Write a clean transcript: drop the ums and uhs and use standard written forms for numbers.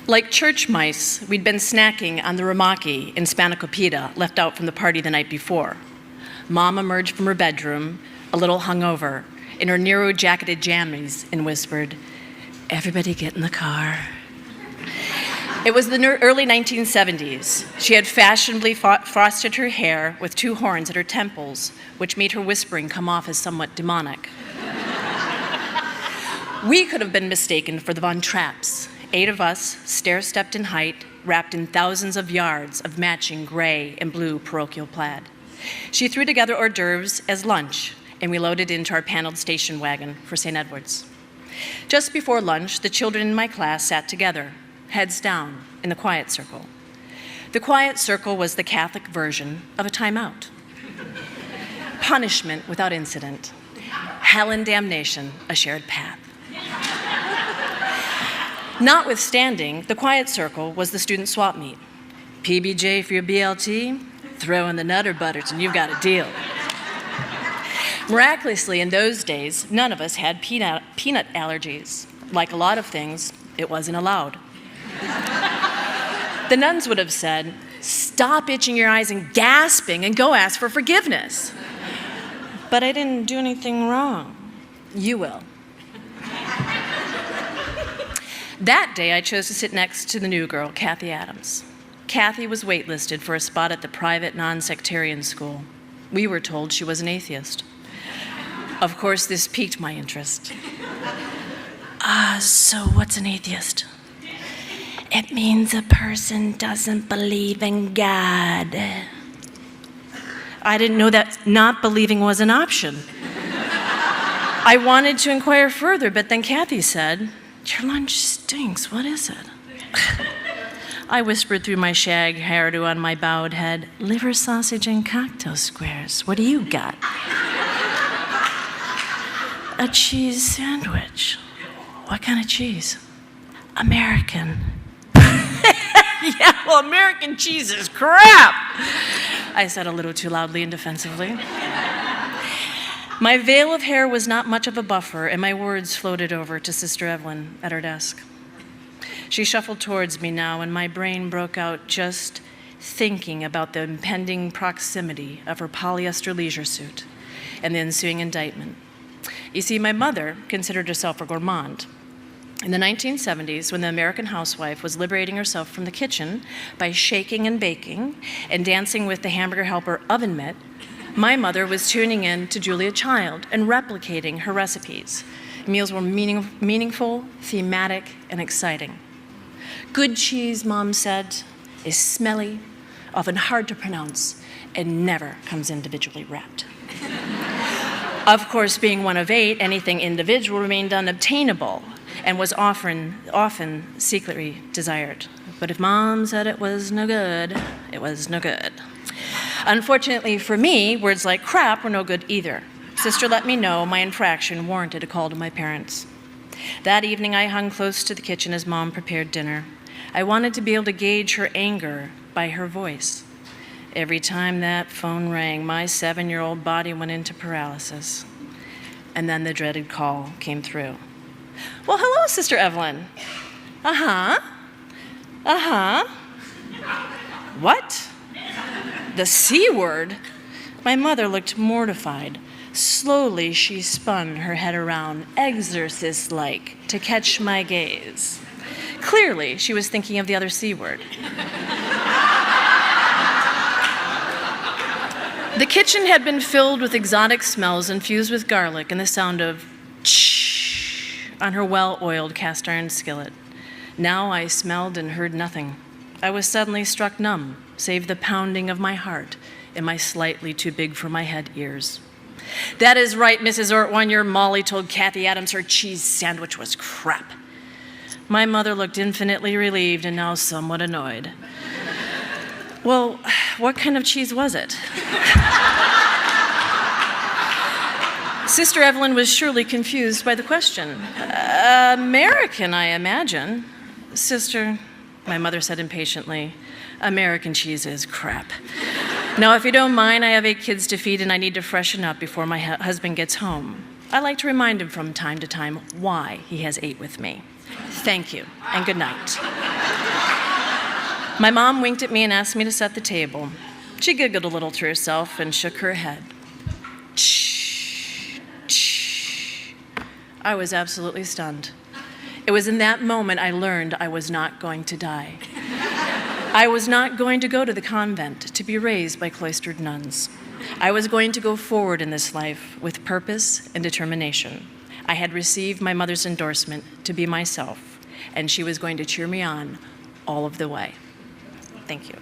Like church mice, we'd been snacking on the ramaki and spanakopita left out from the party the night before. Mom emerged from her bedroom, a little hungover, in her narrow-jacketed jammies, and whispered, "Everybody get in the car." It was the early 1970s. She had fashionably frosted her hair with 2 horns at her temples, which made her whispering come off as somewhat demonic. We could have been mistaken for the Von Trapps, 8 of us, stair-stepped in height, wrapped in thousands of yards of matching gray and blue parochial plaid. She threw together hors d'oeuvres as lunch, and we loaded into our paneled station wagon for St. Edward's. Just before lunch, the children in my class sat together, heads down, in the quiet circle. The quiet circle was the Catholic version of a timeout. Punishment without incident. Hell and damnation, a shared path. Notwithstanding, the quiet circle was the student swap meet. PBJ for your BLT, throw in the Nutter Butters and you've got a deal. Miraculously, in those days, none of us had peanut allergies. Like a lot of things, it wasn't allowed. The nuns would have said, "Stop itching your eyes and gasping and go ask for forgiveness." But I didn't do anything wrong. You will. That day, I chose to sit next to the new girl, Kathy Adams. Kathy was waitlisted for a spot at the private non-sectarian school. We were told she was an atheist. Of course, this piqued my interest. So what's an atheist? It means a person doesn't believe in God. I didn't know that not believing was an option. I wanted to inquire further, but then Kathy said, "Your lunch stinks, what is it?" I whispered through my shag hairdo on my bowed head, "Liver sausage and cocktail squares. What do you got?" "A cheese sandwich." "What kind of cheese?" "American." "Yeah, well, American cheese is crap," I said a little too loudly and defensively. My veil of hair was not much of a buffer, and my words floated over to Sister Evelyn at her desk. She shuffled towards me now, and my brain broke out just thinking about the impending proximity of her polyester leisure suit and the ensuing indictment. You see, my mother considered herself a gourmand. In the 1970s, when the American housewife was liberating herself from the kitchen by shaking and baking and dancing with the hamburger helper oven mitt, my mother was tuning in to Julia Child and replicating her recipes. Meals were meaningful, thematic, and exciting. Good cheese, Mom said, is smelly, often hard to pronounce, and never comes individually wrapped. Of course, being one of 8, anything individual remained unobtainable and was often secretly desired. But if Mom said it was no good, it was no good. Unfortunately for me, words like crap were no good either. Sister let me know my infraction warranted a call to my parents. That evening, I hung close to the kitchen as Mom prepared dinner. I wanted to be able to gauge her anger by her voice. Every time that phone rang, my 7-year-old body went into paralysis. And then the dreaded call came through. "Well, hello, Sister Evelyn." "Uh-huh. Uh-huh. What? The C word?" My mother looked mortified. Slowly, she spun her head around, exorcist-like, to catch my gaze. Clearly, she was thinking of the other C word. The kitchen had been filled with exotic smells infused with garlic and the sound of shh on her well-oiled cast iron skillet. Now I smelled and heard nothing. I was suddenly struck numb, save the pounding of my heart and my slightly too big for my head ears. "That is right, Mrs. Ortwein, your Molly told Kathy Adams her cheese sandwich was crap." My mother looked infinitely relieved and now somewhat annoyed. "Well, what kind of cheese was it?" Sister Evelyn was surely confused by the question. "American, I imagine." "Sister," my mother said impatiently, "American cheese is crap. Now, if you don't mind, I have 8 kids to feed and I need to freshen up before my husband gets home. I like to remind him from time to time why he has 8 with me." Thank you, and good night. My mom winked at me and asked me to set the table. She giggled a little to herself and shook her head. Shh, shh. I was absolutely stunned. It was in that moment I learned I was not going to die. I was not going to go to the convent to be raised by cloistered nuns. I was going to go forward in this life with purpose and determination. I had received my mother's endorsement to be myself, and she was going to cheer me on all of the way. Thank you.